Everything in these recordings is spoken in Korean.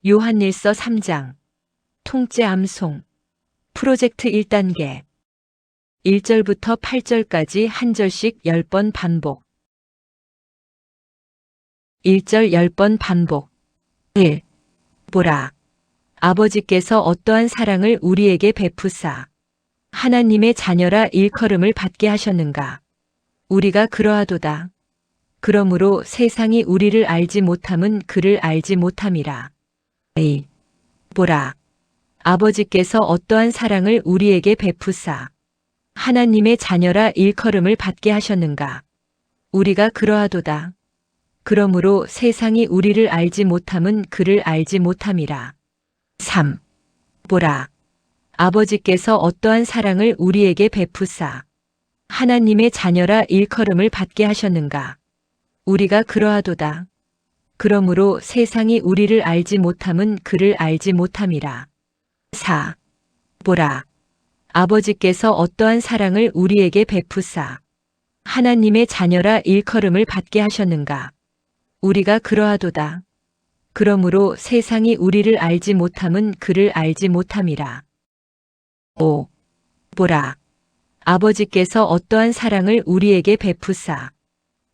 요한일서 3장 통째 암송 프로젝트 1단계 1절부터 8절까지 한 절씩 10번 반복 1절 10번 반복 1. 보라. 아버지께서 어떠한 사랑을 우리에게 베푸사 하나님의 자녀라 일컬음을 받게 하셨는가. 우리가 그러하도다. 그러므로 세상이 우리를 알지 못함은 그를 알지 못함이라. 2. 보라. 아버지께서 어떠한 사랑을 우리에게 베푸사 하나님의 자녀라 일컬음을 받게 하셨는가. 우리가 그러하도다. 그러므로 세상이 우리를 알지 못함은 그를 알지 못함이라. 3. 보라. 아버지께서 어떠한 사랑을 우리에게 베푸사 하나님의 자녀라 일컬음을 받게 하셨는가. 우리가 그러하도다. 그러므로 세상이 우리를 알지 못함은 그를 알지 못함이라. 4. 보라. 아버지께서 어떠한 사랑을 우리에게 베푸사 하나님의 자녀라 일컬음을 받게 하셨는가. 우리가 그러하도다. 그러므로 세상이 우리를 알지 못함은 그를 알지 못함이라. 5. 보라. 아버지께서 어떠한 사랑을 우리에게 베푸사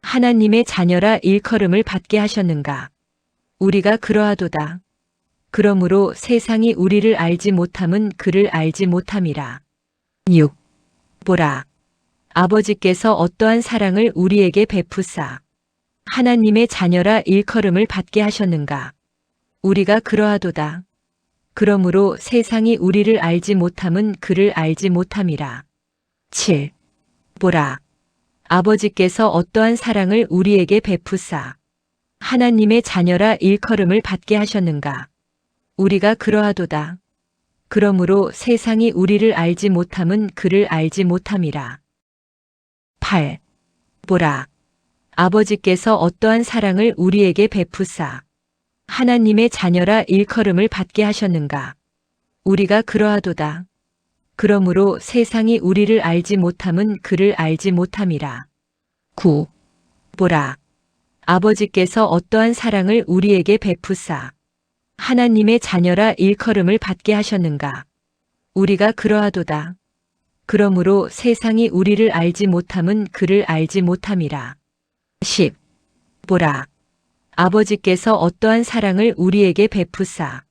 하나님의 자녀라 일컬음을 받게 하셨는가. 우리가 그러하도다. 그러므로 세상이 우리를 알지 못함은 그를 알지 못함이라. 6. 보라. 아버지께서 어떠한 사랑을 우리에게 베푸사 하나님의 자녀라 일컬음을 받게 하셨는가. 우리가 그러하도다. 그러므로 세상이 우리를 알지 못함은 그를 알지 못함이라. 7. 보라. 아버지께서 어떠한 사랑을 우리에게 베푸사 하나님의 자녀라 일컬음을 받게 하셨는가. 우리가 그러하도다. 그러므로 세상이 우리를 알지 못함은 그를 알지 못함이라. 8. 보라. 아버지께서 어떠한 사랑을 우리에게 베푸사 하나님의 자녀라 일컬음을 받게 하셨는가. 우리가 그러하도다. 그러므로 세상이 우리를 알지 못함은 그를 알지 못함이라. 9. 보라. 아버지께서 어떠한 사랑을 우리에게 베푸사 하나님의 자녀라 일컬음을 받게 하셨는가. 우리가 그러하도다. 그러므로 세상이 우리를 알지 못함은 그를 알지 못함이라. 10. 보라. 아버지께서 어떠한 사랑을 우리에게 베푸사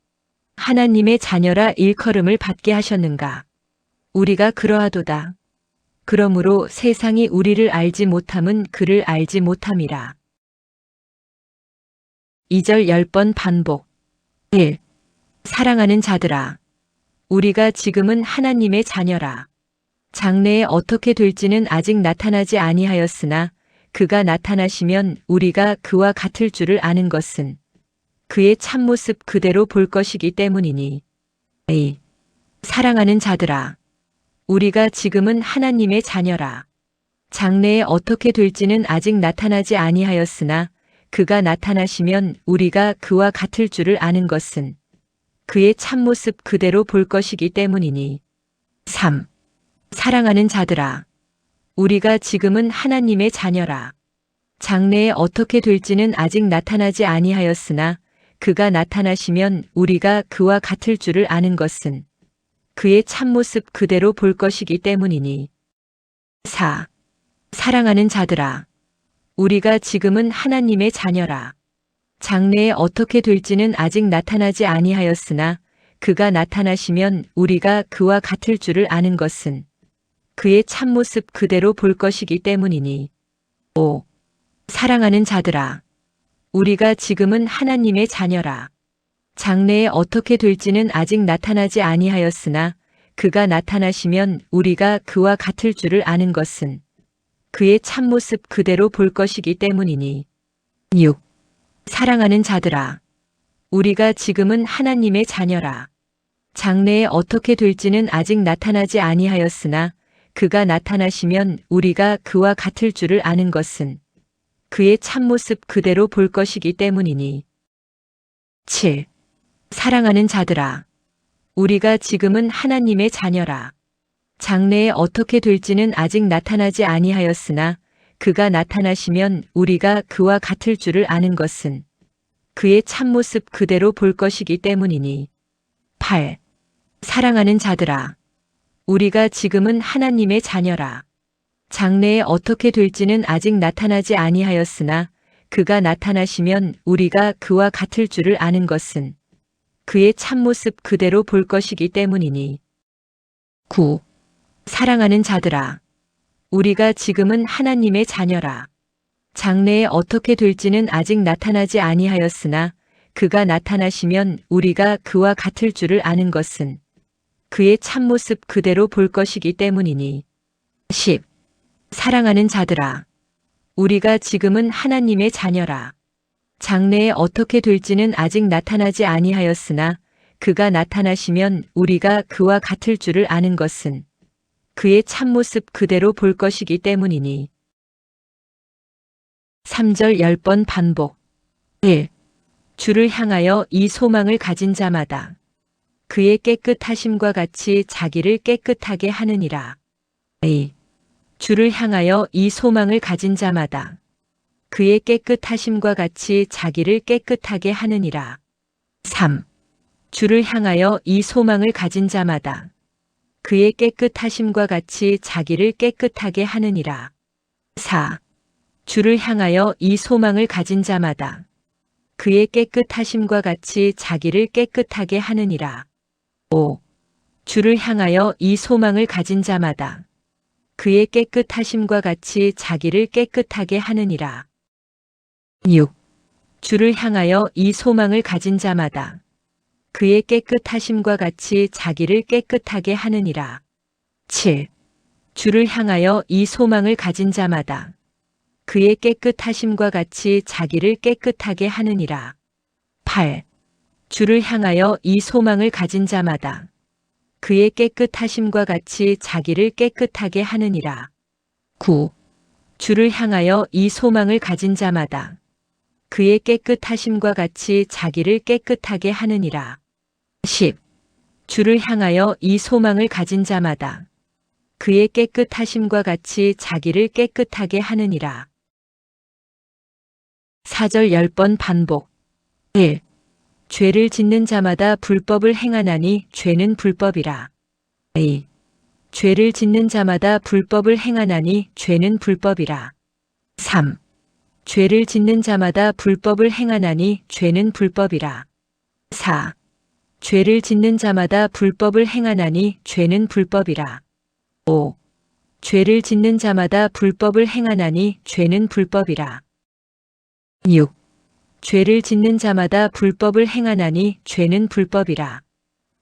하나님의 자녀라 일컬음을 받게 하셨는가. 우리가 그러하도다. 그러므로 세상이 우리를 알지 못함은 그를 알지 못함이라. 2절 10번 반복 1. 사랑하는 자들아. 우리가 지금은 하나님의 자녀라. 장래에 어떻게 될지는 아직 나타나지 아니하였으나 그가 나타나시면 우리가 그와 같을 줄을 아는 것은 그의 참모습 그대로 볼 것이기 때문이니. 2. 사랑하는 자들아. 우리가 지금은 하나님의 자녀라. 장래에 어떻게 될지는 아직 나타나지 아니하였으나 그가 나타나시면 우리가 그와 같을 줄을 아는 것은 그의 참모습 그대로 볼 것이기 때문이니. 3. 사랑하는 자들아. 우리가 지금은 하나님의 자녀라. 장래에 어떻게 될지는 아직 나타나지 아니하였으나 그가 나타나시면 우리가 그와 같을 줄을 아는 것은 그의 참모습 그대로 볼 것이기 때문이니. 4. 사랑하는 자들아. 우리가 지금은 하나님의 자녀라. 장래에 어떻게 될지는 아직 나타나지 아니하였으나 그가 나타나시면 우리가 그와 같을 줄을 아는 것은 그의 참모습 그대로 볼 것이기 때문이니. 5. 사랑하는 자들아. 우리가 지금은 하나님의 자녀라. 장래에 어떻게 될지는 아직 나타나지 아니하였으나 그가 나타나시면 우리가 그와 같을 줄을 아는 것은 그의 참모습 그대로 볼 것이기 때문이니. 6. 사랑하는 자들아. 우리가 지금은 하나님의 자녀라. 장래에 어떻게 될지는 아직 나타나지 아니하였으나 그가 나타나시면 우리가 그와 같을 줄을 아는 것은 그의 참모습 그대로 볼 것이기 때문이니. 7. 사랑하는 자들아. 우리가 지금은 하나님의 자녀라. 장래에 어떻게 될지는 아직 나타나지 아니하였으나 그가 나타나시면 우리가 그와 같을 줄을 아는 것은 그의 참모습 그대로 볼 것이기 때문이니. 8. 사랑하는 자들아, 우리가 지금은 하나님의 자녀라. 장래에 어떻게 될지는 아직 나타나지 아니하였으나 그가 나타나시면 우리가 그와 같을 줄을 아는 것은 그의 참모습 그대로 볼 것이기 때문이니. 9. 사랑하는 자들아, 우리가 지금은 하나님의 자녀라. 장래에 어떻게 될지는 아직 나타나지 아니하였으나 그가 나타나시면 우리가 그와 같을 줄을 아는 것은 그의 참모습 그대로 볼 것이기 때문이니. 10. 사랑하는 자들아, 우리가 지금은 하나님의 자녀라. 장래에 어떻게 될지는 아직 나타나지 아니하였으나 그가 나타나시면 우리가 그와 같을 줄을 아는 것은 그의 참모습 그대로 볼 것이기 때문이니. 3절 10번 반복. 1. 주를 향하여 이 소망을 가진 자마다 그의 깨끗하심과 같이 자기를 깨끗하게 하느니라. 2. 주를 향하여 이 소망을 가진 자마다 그의 깨끗하심과 같이 자기를 깨끗하게 하느니라. 3. 주를 향하여 이 소망을 가진 자마다 그의 깨끗하심과 같이 자기를 깨끗하게 하느니라. 4. 주를 향하여 이 소망을 가진 자마다 그의 깨끗하심과 같이 자기를 깨끗하게 하느니라. 5. 주를 향하여 이 소망을 가진 자마다 그의 깨끗하심과 같이 자기를 깨끗하게 하느니라. 6. 주를 향하여 이 소망을 가진 자마다 그의 깨끗하심과 같이 자기를 깨끗하게 하느니라. 7. 주를 향하여 이 소망을 가진 자마다 그의 깨끗하심과 같이 자기를 깨끗하게 하느니라. 8. 주를 향하여 이 소망을 가진 자마다 그의 깨끗하심과 같이 자기를 깨끗하게 하느니라. 9. 주를 향하여 이 소망을 가진 자마다 그의 깨끗하심과 같이 자기를 깨끗하게 하느니라. 10. 주를 향하여 이 소망을 가진 자마다 그의 깨끗하심과 같이 자기를 깨끗하게 하느니라. 4절 10번 반복. 1. 죄를 짓는 자마다 불법을 행하나니 죄는 불법이라. 2. 죄를 짓는 자마다 불법을 행하나니 죄는 불법이라. 3. 죄를 짓는 자마다 불법을 행하나니 죄는 불법이라. 4. 죄를 짓는 자마다 불법을 행하나니 죄는 불법이라. 5. 죄를 짓는 자마다 불법을 행하나니 죄는 불법이라. 6. 죄를 짓는 자마다 불법을 행하나니 죄는 불법이라.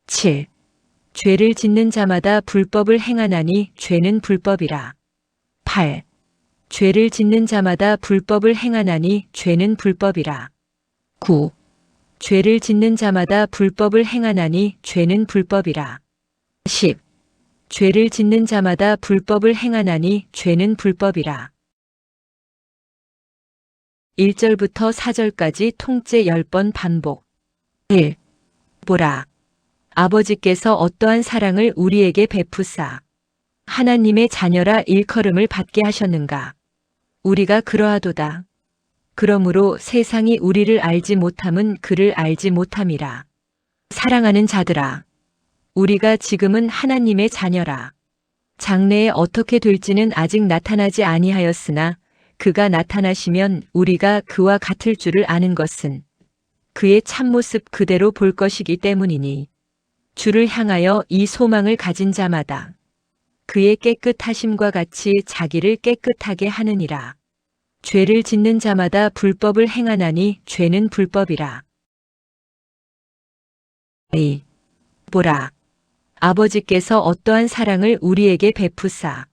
7. 죄를 짓는 자마다 불법을 행하나니 죄는 불법이라. 8. 죄를 짓는 자마다 불법을 행하나니 죄는 불법이라. 9. 죄를 짓는 자마다 불법을 행하나니 죄는 불법이라. 10. 죄를 짓는 자마다 불법을 행하나니 죄는 불법이라. 1절부터 4절까지 통째 10번 반복. 1. 보라. 아버지께서 어떠한 사랑을 우리에게 베푸사 하나님의 자녀라 일컬음을 받게 하셨는가. 우리가 그러하도다. 그러므로 세상이 우리를 알지 못함은 그를 알지 못함이라. 사랑하는 자들아, 우리가 지금은 하나님의 자녀라. 장래에 어떻게 될지는 아직 나타나지 아니하였으나 그가 나타나시면 우리가 그와 같을 줄을 아는 것은 그의 참모습 그대로 볼 것이기 때문이니. 주를 향하여 이 소망을 가진 자마다 그의 깨끗하심과 같이 자기를 깨끗하게 하느니라. 죄를 짓는 자마다 불법을 행하나니 죄는 불법이라. 2. 보라. 아버지께서 어떠한 사랑을 우리에게 베푸사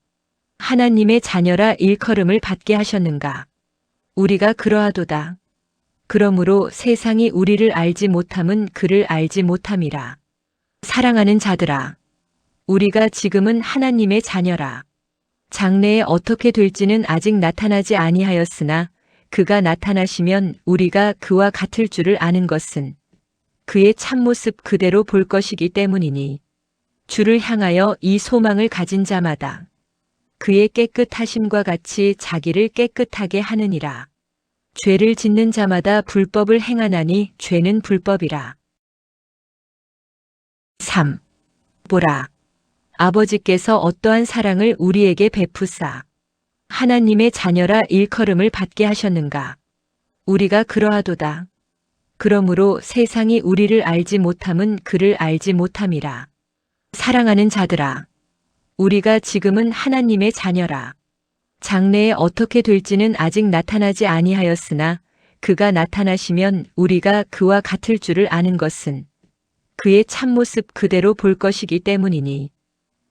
하나님의 자녀라 일컬음을 받게 하셨는가. 우리가 그러하도다. 그러므로 세상이 우리를 알지 못함은 그를 알지 못함이라. 사랑하는 자들아, 우리가 지금은 하나님의 자녀라. 장래에 어떻게 될지는 아직 나타나지 아니하였으나 그가 나타나시면 우리가 그와 같을 줄을 아는 것은 그의 참모습 그대로 볼 것이기 때문이니. 주를 향하여 이 소망을 가진 자마다 그의 깨끗하심과 같이 자기를 깨끗하게 하느니라. 죄를 짓는 자마다 불법을 행하나니 죄는 불법이라. 3. 보라. 아버지께서 어떠한 사랑을 우리에게 베푸사 하나님의 자녀라 일컬음을 받게 하셨는가. 우리가 그러하도다. 그러므로 세상이 우리를 알지 못함은 그를 알지 못함이라. 사랑하는 자들아, 우리가 지금은 하나님의 자녀라. 장래에 어떻게 될지는 아직 나타나지 아니하였으나 그가 나타나시면 우리가 그와 같을 줄을 아는 것은 그의 참모습 그대로 볼 것이기 때문이니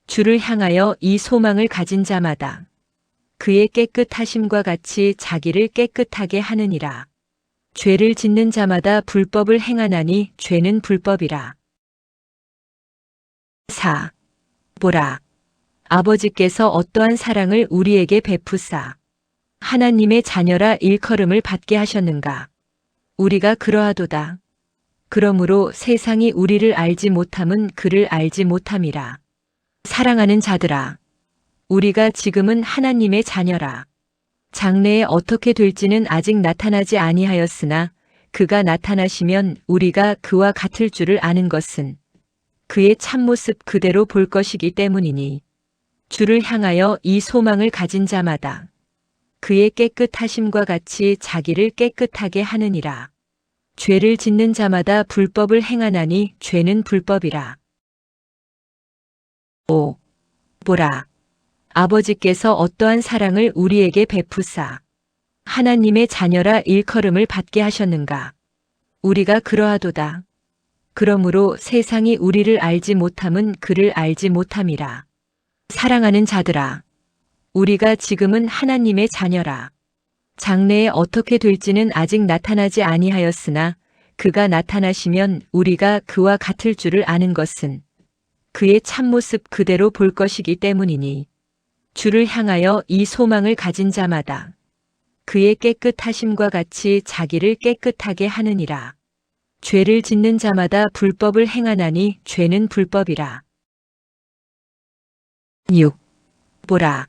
주를 향하여 이 소망을 가진 자마다 그의 깨끗하심과 같이 자기를 깨끗하게 하느니라. 죄를 짓는 자마다 불법을 행하나니 죄는 불법이라. 4. 보라. 아버지께서 어떠한 사랑을 우리에게 베푸사 하나님의 자녀라 일컬음을 받게 하셨는가. 우리가 그러하도다. 그러므로 세상이 우리를 알지 못함은 그를 알지 못함이라. 사랑하는 자들아, 우리가 지금은 하나님의 자녀라. 장래에 어떻게 될지는 아직 나타나지 아니하였으나 그가 나타나시면 우리가 그와 같을 줄을 아는 것은 그의 참모습 그대로 볼 것이기 때문이니 주를 향하여 이 소망을 가진 자마다 그의 깨끗하심과 같이 자기를 깨끗하게 하느니라. 죄를 짓는 자마다 불법을 행하나니 죄는 불법이라. 5. 보라. 아버지께서 어떠한 사랑을 우리에게 베푸사 하나님의 자녀라 일컬음을 받게 하셨는가. 우리가 그러하도다. 그러므로 세상이 우리를 알지 못함은 그를 알지 못함이라. 사랑하는 자들아, 우리가 지금은 하나님의 자녀라. 장래에 어떻게 될지는 아직 나타나지 아니하였으나 그가 나타나시면 우리가 그와 같을 줄을 아는 것은 그의 참모습 그대로 볼 것이기 때문이니 주를 향하여 이 소망을 가진 자마다 그의 깨끗하심과 같이 자기를 깨끗하게 하느니라. 죄를 짓는 자마다 불법을 행하나니 죄는 불법이라. 6. 보라.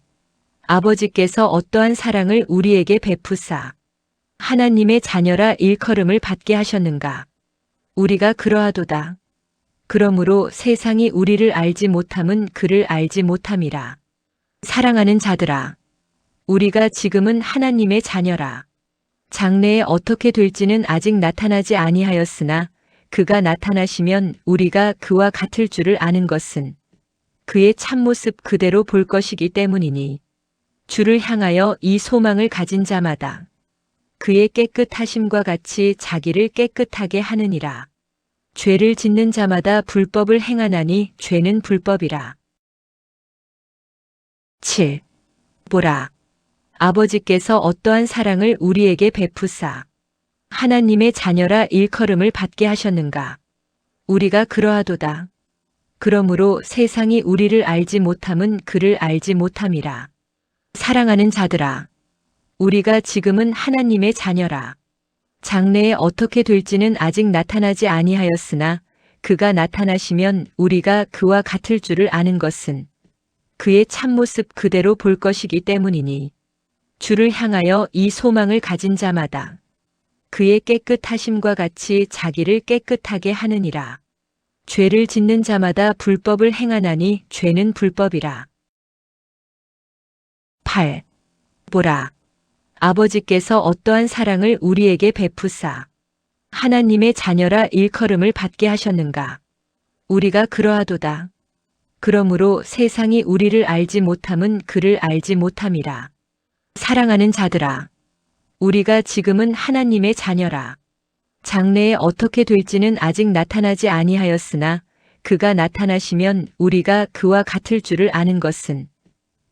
아버지께서 어떠한 사랑을 우리에게 베푸사 하나님의 자녀라 일컬음을 받게 하셨는가. 우리가 그러하도다. 그러므로 세상이 우리를 알지 못함은 그를 알지 못함이라. 사랑하는 자들아, 우리가 지금은 하나님의 자녀라. 장래에 어떻게 될지는 아직 나타나지 아니하였으나 그가 나타나시면 우리가 그와 같을 줄을 아는 것은 그의 참모습 그대로 볼 것이기 때문이니 주를 향하여 이 소망을 가진 자마다 그의 깨끗하심과 같이 자기를 깨끗하게 하느니라. 죄를 짓는 자마다 불법을 행하나니 죄는 불법이라. 7. 보라. 아버지께서 어떠한 사랑을 우리에게 베푸사 하나님의 자녀라 일컬음을 받게 하셨는가. 우리가 그러하도다. 그러므로 세상이 우리를 알지 못함은 그를 알지 못함이라. 사랑하는 자들아, 우리가 지금은 하나님의 자녀라. 장래에 어떻게 될지는 아직 나타나지 아니하였으나 그가 나타나시면 우리가 그와 같을 줄을 아는 것은 그의 참모습 그대로 볼 것이기 때문이니 주를 향하여 이 소망을 가진 자마다 그의 깨끗하심과 같이 자기를 깨끗하게 하느니라. 죄를 짓는 자마다 불법을 행하나니 죄는 불법이라. 8. 보라. 아버지께서 어떠한 사랑을 우리에게 베푸사 하나님의 자녀라 일컬음을 받게 하셨는가. 우리가 그러하도다. 그러므로 세상이 우리를 알지 못함은 그를 알지 못함이라. 사랑하는 자들아, 우리가 지금은 하나님의 자녀라. 장래에 어떻게 될지는 아직 나타나지 아니하였으나 그가 나타나시면 우리가 그와 같을 줄을 아는 것은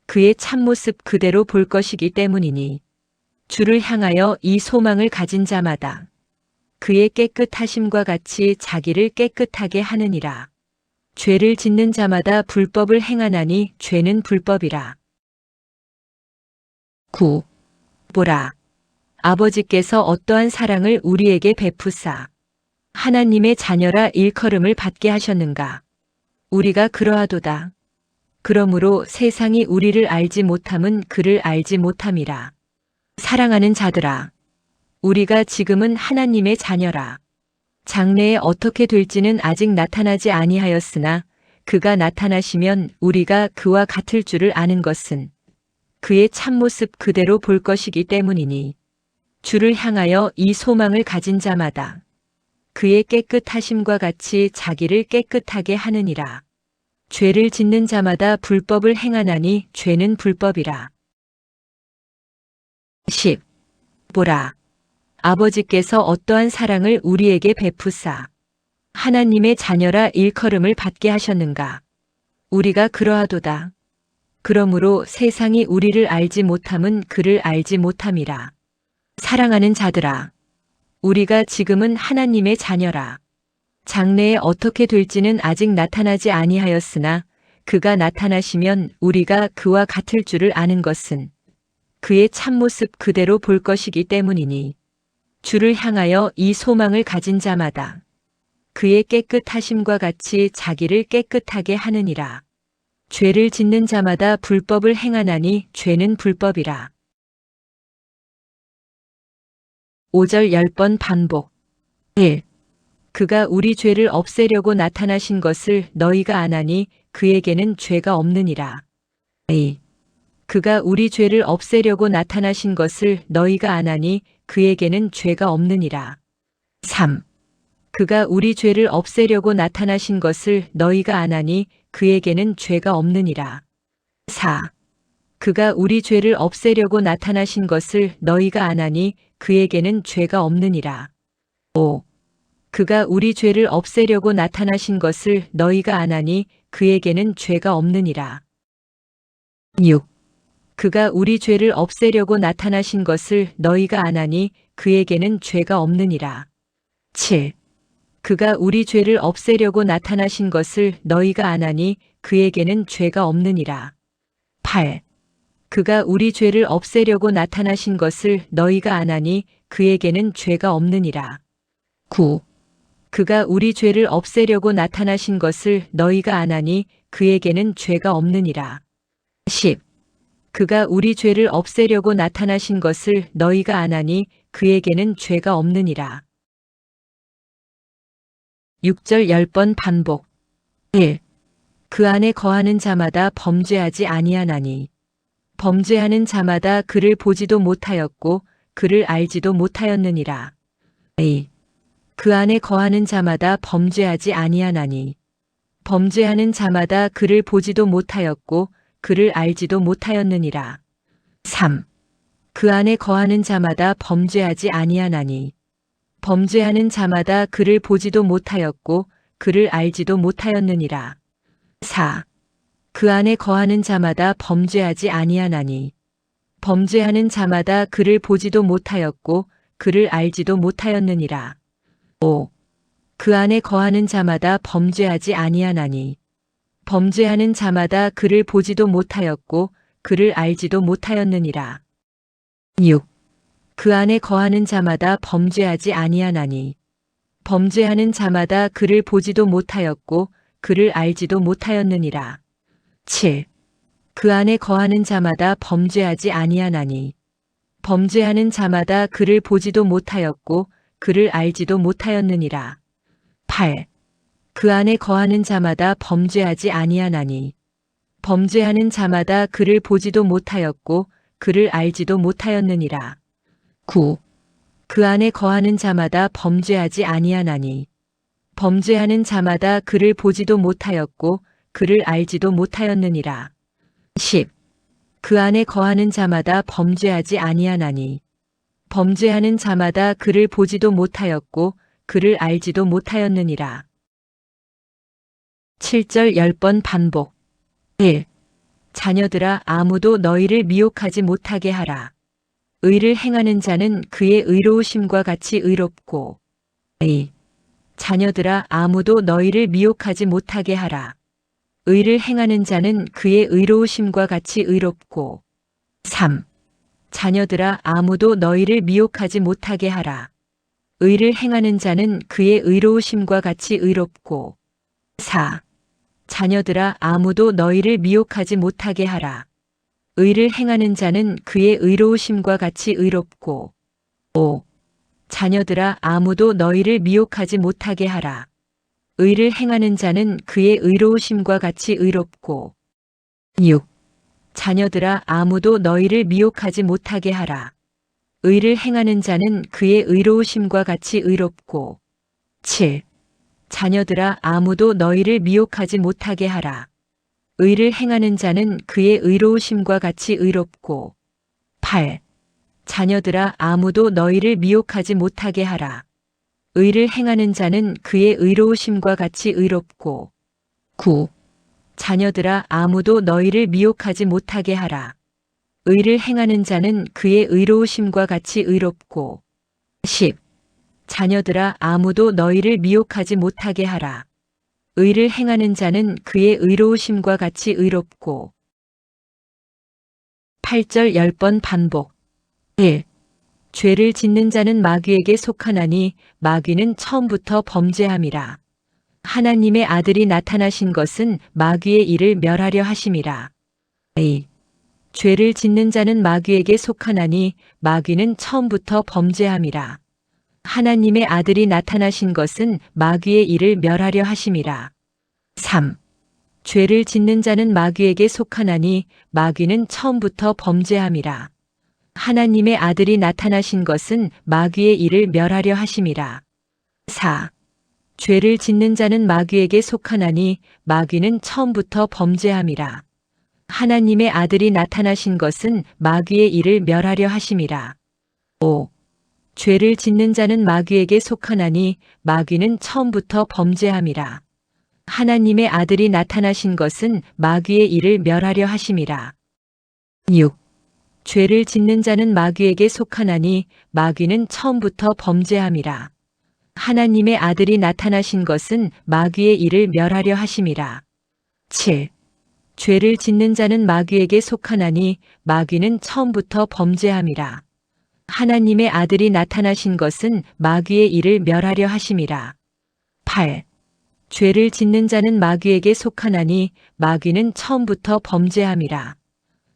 그의 참모습 그대로 볼 것이기 때문이니 주를 향하여 이 소망을 가진 자마다 그의 깨끗하심과 같이 자기를 깨끗하게 하느니라. 죄를 짓는 자마다 불법을 행하나니 죄는 불법이라. 9. 보라. 아버지께서 어떠한 사랑을 우리에게 베푸사 하나님의 자녀라 일컬음을 받게 하셨는가. 우리가 그러하도다. 그러므로 세상이 우리를 알지 못함은 그를 알지 못함이라. 사랑하는 자들아, 우리가 지금은 하나님의 자녀라. 장래에 어떻게 될지는 아직 나타나지 아니하였으나 그가 나타나시면 우리가 그와 같을 줄을 아는 것은 그의 참모습 그대로 볼 것이기 때문이니 주를 향하여 이 소망을 가진 자마다 그의 깨끗하심과 같이 자기를 깨끗하게 하느니라. 죄를 짓는 자마다 불법을 행하나니 죄는 불법이라. 10. 보라. 아버지께서 어떠한 사랑을 우리에게 베푸사 하나님의 자녀라 일컬음을 받게 하셨는가. 우리가 그러하도다. 그러므로 세상이 우리를 알지 못함은 그를 알지 못함이라. 사랑하는 자들아, 우리가 지금은 하나님의 자녀라. 장래에 어떻게 될지는 아직 나타나지 아니하였으나 그가 나타나시면 우리가 그와 같을 줄을 아는 것은 그의 참모습 그대로 볼 것이기 때문이니 주를 향하여 이 소망을 가진 자마다 그의 깨끗하심과 같이 자기를 깨끗하게 하느니라. 죄를 짓는 자마다 불법을 행하나니 죄는 불법이라. 5절 10번 반복. 1. 그가 우리 죄를 없애려고 나타나신 것을 너희가 아나니 그에게는 죄가 없느니라. 2. 그가 우리 죄를 없애려고 나타나신 것을 너희가 아나니 그에게는 죄가 없느니라. 3. 그가 우리 죄를 없애려고 나타나신 것을 너희가 아나니 그에게는 죄가 없느니라. 4. 그가 우리 죄를 없애려고 나타나신 것을 너희가 아나니 그에게는 죄가 없느니라. 5. 그가 우리 죄를 없애려고 나타나신 것을 너희가 아나니 그에게는 죄가 없느니라. 6. 그가 우리 죄를 없애려고 나타나신 것을 너희가 아나니 그에게는 죄가 없느니라. 7. 그가 우리 죄를 없애려고 나타나신 것을 너희가 아나니 그에게는 죄가 없느니라. 8. 그가 우리 죄를 없애려고 나타나신 것을 너희가 아나니 그에게는 죄가 없느니라. 9. 그가 우리 죄를 없애려고 나타나신 것을 너희가 아나니 그에게는 죄가 없느니라. 10. 그가 우리 죄를 없애려고 나타나신 것을 너희가 아나니 그에게는 죄가 없느니라. 6절 10번 반복. 1. 그 안에 거하는 자마다 범죄하지 아니하나니 범죄하는 자마다 그를 보지도 못하였고 그를 알지도 못하였느니라. 2. 그 안에 거하는 자마다 범죄하지 아니하나니 범죄하는 자마다 그를 보지도 못하였고 그를 알지도 못하였느니라. 3. 그 안에 거하는 자마다 범죄하지 아니하나니 범죄하는 자마다 그를 보지도 못하였고 그를 알지도 못하였느니라. 4. 그 안에 거하는 자마다 범죄하지 아니하나니 범죄하는 자마다 그를 보지도 못하였고 그를 알지도 못하였느니라. 5. 그 안에 거하는 자마다 범죄하지 아니하나니 범죄하는 자마다 그를 보지도 못하였고 그를 알지도 못하였느니라. 6. 그 안에 거하는 자마다 범죄하지 아니하나니 범죄하는 자마다 그를 보지도 못하였고 그를 알지도 못하였느니라. 7. 그 안에 거하는 자마다 범죄하지 아니하나니 범죄하는 자마다 그를 보지도 못하였고 그를 알지도 못하였느니라. 8. 그 안에 거하는 자마다 범죄하지 아니하나니 범죄하는 자마다 그를 보지도 못하였고 그를 알지도 못하였느니라. 9. 그 안에 거하는 자마다 범죄하지 아니하나니 범죄하는 자마다 그를 보지도 못하였고 그를 알지도 못하였느니라. 10. 그 안에 거하는 자마다 범죄하지 아니하나니 범죄하는 자마다 그를 보지도 못하였고 그를 알지도 못하였느니라. 7절 10번 반복. 1. 자녀들아 아무도 너희를 미혹하지 못하게 하라. 의를 행하는 자는 그의 의로우심과 같이 의롭고 2. 자녀들아 아무도 너희를 미혹하지 못하게 하라. 의를 행하는 자는 그의 의로우심과 같이 의롭고 3. 자녀들아 아무도 너희를 미혹하지 못하게 하라. 의를 행하는 자는 그의 의로우심과 같이 의롭고 4. 자녀들아 아무도 너희를 미혹하지 못하게 하라. 의를 행하는 자는 그의 의로우심과 같이 의롭고 5. 자녀들아 아무도 너희를 미혹하지 못하게 하라. 의를 행하는 자는 그의 의로우심과 같이 의롭고. 6. 자녀들아 아무도 너희를 미혹하지 못하게 하라. 의를 행하는 자는 그의 의로우심과 같이 의롭고. 7. 자녀들아 아무도 너희를 미혹하지 못하게 하라. 의를 행하는 자는 그의 의로우심과 같이 의롭고. 8. 자녀들아 아무도 너희를 미혹하지 못하게 하라. 의를 행하는 자는 그의 의로우심과 같이 의롭고. 9. 자녀들아 아무도 너희를 미혹하지 못하게 하라. 의를 행하는 자는 그의 의로우심과 같이 의롭고. 10. 자녀들아 아무도 너희를 미혹하지 못하게 하라. 의를 행하는 자는 그의 의로우심과 같이 의롭고. 8절 10번 반복. 1. 죄를 짓는 자는 마귀에게 속하나니 마귀는 처음부터 범죄함이라. 하나님의 아들이 나타나신 것은 마귀의 일을 멸하려 하심이라. 2. 죄를 짓는 자는 마귀에게 속하나니 마귀는 처음부터 범죄함이라. 하나님의 아들이 나타나신 것은 마귀의 일을 멸하려 하심이라. 3. 죄를 짓는 자는 마귀에게 속하나니 마귀는 처음부터 범죄함이라. 하나님의 아들이 나타나신 것은 마귀의 일을 멸하려 하심이라. 4. 죄를 짓는 자는 마귀에게 속하나니 마귀는 처음부터 범죄함이라. 하나님의 아들이 나타나신 것은 마귀의 일을 멸하려 하심이라. 5. 죄를 짓는 자는 마귀에게 속하나니 마귀는 처음부터 범죄함이라. 하나님의 아들이 나타나신 것은 마귀의 일을 멸하려 하심이라. 6. 죄를 짓는 자는 마귀에게 속하나니 마귀는 처음부터 범죄함이라. 하나님의 아들이 나타나신 것은 마귀의 일을 멸하려 하심이라. 7. 죄를 짓는 자는 마귀에게 속하나니 마귀는 처음부터 범죄함이라. 하나님의 아들이 나타나신 것은 마귀의 일을 멸하려 하심이라. 8. 죄를 짓는 자는 마귀에게 속하나니 마귀는 처음부터 범죄함이라.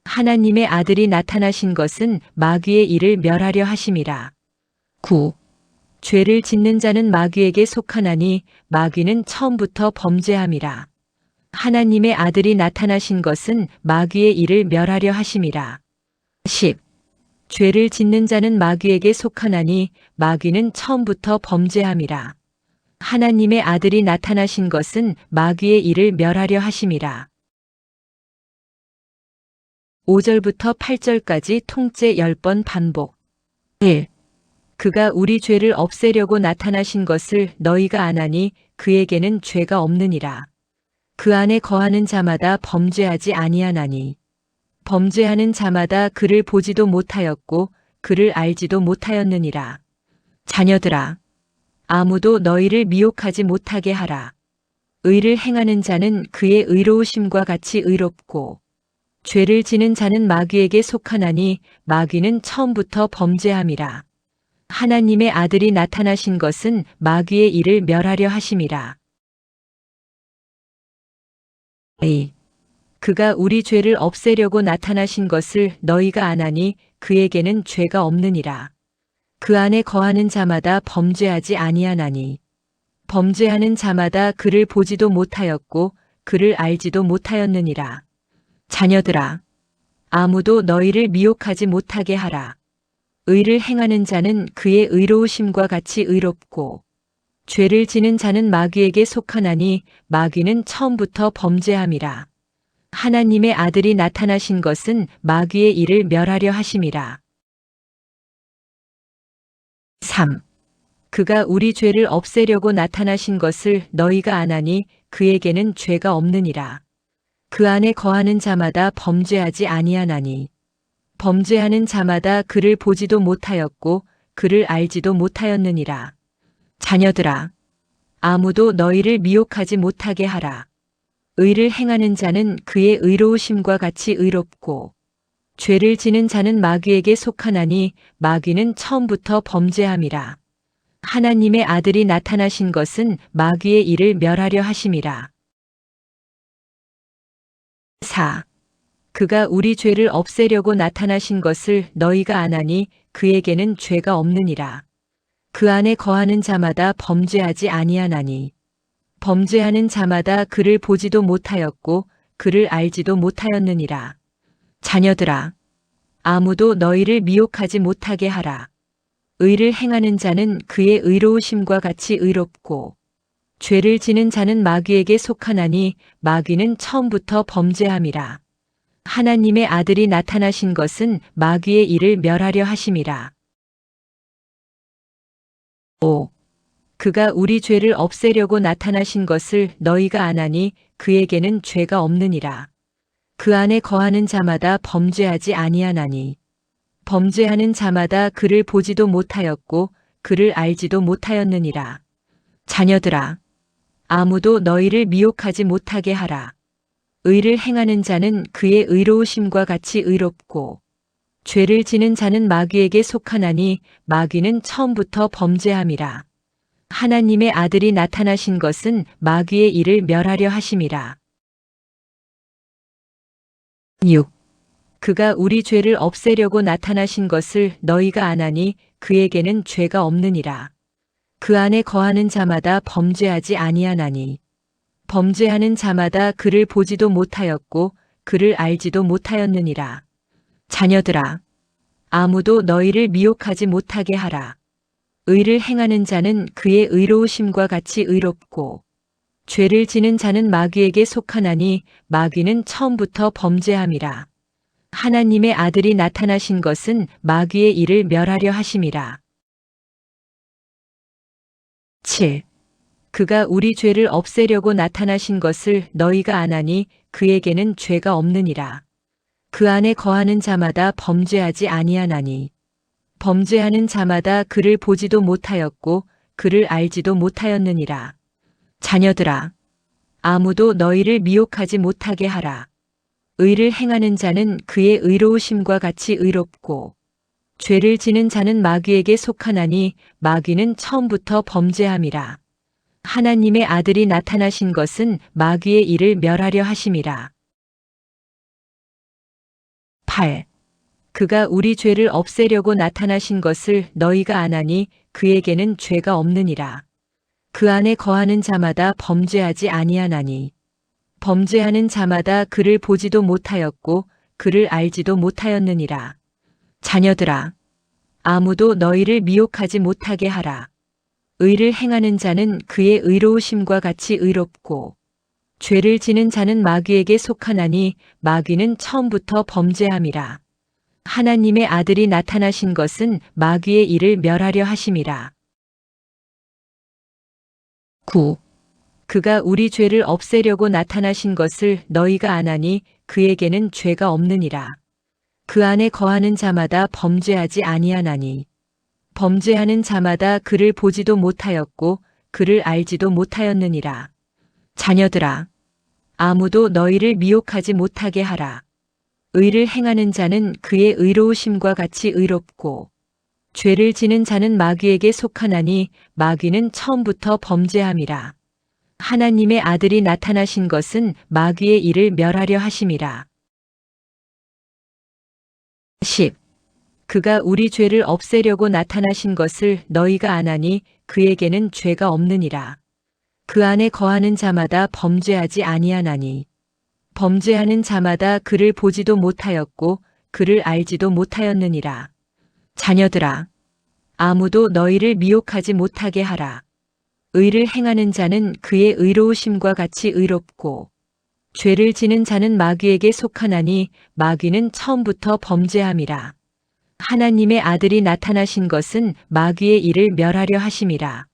하나님의 아들이 나타나신 것은 마귀의 일을 멸하려 하심이라. 9. 죄를 짓는 자는 마귀에게 속하나니 마귀는 처음부터 범죄함이라. 하나님의 아들이 나타나신 것은 마귀의 일을 멸하려 하심이라. 10. 죄를 짓는 자는 마귀에게 속하나니 마귀는 처음부터 범죄함이라. 하나님의 아들이 나타나신 것은 마귀의 일을 멸하려 하심이라. 5절부터 8절까지 통째 10번 반복. 1. 그가 우리 죄를 없애려고 나타나신 것을 너희가 아나니 그에게는 죄가 없느니라. 그 안에 거하는 자마다 범죄하지 아니하나니 범죄하는 자마다 그를 보지도 못하였고 그를 알지도 못하였느니라. 자녀들아 아무도 너희를 미혹하지 못하게 하라. 의를 행하는 자는 그의 의로우심과 같이 의롭고 죄를 지는 자는 마귀에게 속하나니 마귀는 처음부터 범죄함이라. 하나님의 아들이 나타나신 것은 마귀의 일을 멸하려 하심이라. 2. 그가 우리 죄를 없애려고 나타나신 것을 너희가 아나니 그에게는 죄가 없느니라. 그 안에 거하는 자마다 범죄하지 아니하나니 범죄하는 자마다 그를 보지도 못하였고 그를 알지도 못하였느니라. 자녀들아 아무도 너희를 미혹하지 못하게 하라. 의를 행하는 자는 그의 의로우심과 같이 의롭고 죄를 지는 자는 마귀에게 속하나니 마귀는 처음부터 범죄함이라. 하나님의 아들이 나타나신 것은 마귀의 일을 멸하려 하심이라. 3. 그가 우리 죄를 없애려고 나타나신 것을 너희가 아나니 그에게는 죄가 없느니라. 그 안에 거하는 자마다 범죄하지 아니하나니 범죄하는 자마다 그를 보지도 못하였고 그를 알지도 못하였느니라. 자녀들아 아무도 너희를 미혹하지 못하게 하라. 의를 행하는 자는 그의 의로우심과 같이 의롭고 죄를 지는 자는 마귀에게 속하나니 마귀는 처음부터 범죄함이라. 하나님의 아들이 나타나신 것은 마귀의 일을 멸하려 하심이라. 4. 그가 우리 죄를 없애려고 나타나신 것을 너희가 아나니 그에게는 죄가 없느니라. 그 안에 거하는 자마다 범죄하지 아니하나니 범죄하는 자마다 그를 보지도 못하였고 그를 알지도 못하였느니라. 자녀들아, 아무도 너희를 미혹하지 못하게 하라. 의를 행하는 자는 그의 의로우심과 같이 의롭고 죄를 지는 자는 마귀에게 속하나니 마귀는 처음부터 범죄함이라. 하나님의 아들이 나타나신 것은 마귀의 일을 멸하려 하심이라. 5. 그가 우리 죄를 없애려고 나타나신 것을 너희가 아나니 그에게는 죄가 없느니라. 그 안에 거하는 자마다 범죄하지 아니하나니 범죄하는 자마다 그를 보지도 못하였고 그를 알지도 못하였느니라. 자녀들아, 아무도 너희를 미혹하지 못하게 하라. 의를 행하는 자는 그의 의로우심과 같이 의롭고 죄를 지는 자는 마귀에게 속하나니 마귀는 처음부터 범죄함이라. 하나님의 아들이 나타나신 것은 마귀의 일을 멸하려 하심이라. 6. 그가 우리 죄를 없애려고 나타나신 것을 너희가 아나니 그에게는 죄가 없느니라. 그 안에 거하는 자마다 범죄하지 아니하나니 범죄하는 자마다 그를 보지도 못하였고 그를 알지도 못하였느니라. 자녀들아, 아무도 너희를 미혹하지 못하게 하라. 의를 행하는 자는 그의 의로우심과 같이 의롭고 죄를 지는 자는 마귀에게 속하나니 마귀는 처음부터 범죄함이라. 하나님의 아들이 나타나신 것은 마귀의 일을 멸하려 하심이라. 7. 그가 우리 죄를 없애려고 나타나신 것을 너희가 아나니 그에게는 죄가 없느니라. 그 안에 거하는 자마다 범죄하지 아니하나니 범죄하는 자마다 그를 보지도 못하였고 그를 알지도 못하였느니라. 자녀들아, 아무도 너희를 미혹하지 못하게 하라. 의를 행하는 자는 그의 의로우심과 같이 의롭고 죄를 지는 자는 마귀에게 속하나니 마귀는 처음부터 범죄함이라. 하나님의 아들이 나타나신 것은 마귀의 일을 멸하려 하심이라. 8. 그가 우리 죄를 없애려고 나타나신 것을 너희가 아나니 그에게는 죄가 없느니라. 그 안에 거하는 자마다 범죄하지 아니하나니 범죄하는 자마다 그를 보지도 못하였고 그를 알지도 못하였느니라. 자녀들아, 아무도 너희를 미혹하지 못하게 하라. 의를 행하는 자는 그의 의로우심과 같이 의롭고 죄를 지는 자는 마귀에게 속하나니 마귀는 처음부터 범죄함이라. 하나님의 아들이 나타나신 것은 마귀의 일을 멸하려 하심이라. 9. 그가 우리 죄를 없애려고 나타나신 것을 너희가 아나니 그에게는 죄가 없느니라. 그 안에 거하는 자마다 범죄하지 아니하나니 범죄하는 자마다 그를 보지도 못하였고 그를 알지도 못하였느니라. 자녀들아, 아무도 너희를 미혹하지 못하게 하라. 의를 행하는 자는 그의 의로우심과 같이 의롭고 죄를 지는 자는 마귀에게 속하나니 마귀는 처음부터 범죄함이라. 하나님의 아들이 나타나신 것은 마귀의 일을 멸하려 하심이라. 10. 그가 우리 죄를 없애려고 나타나신 것을 너희가 아나니 그에게는 죄가 없느니라. 그 안에 거하는 자마다 범죄하지 아니하나니 범죄하는 자마다 그를 보지도 못하였고 그를 알지도 못하였느니라. 자녀들아, 아무도 너희를 미혹하지 못하게 하라. 의를 행하는 자는 그의 의로우심과 같이 의롭고 죄를 지는 자는 마귀에게 속하나니 마귀는 처음부터 범죄함이라. 하나님의 아들이 나타나신 것은 마귀의 일을 멸하려 하심이라.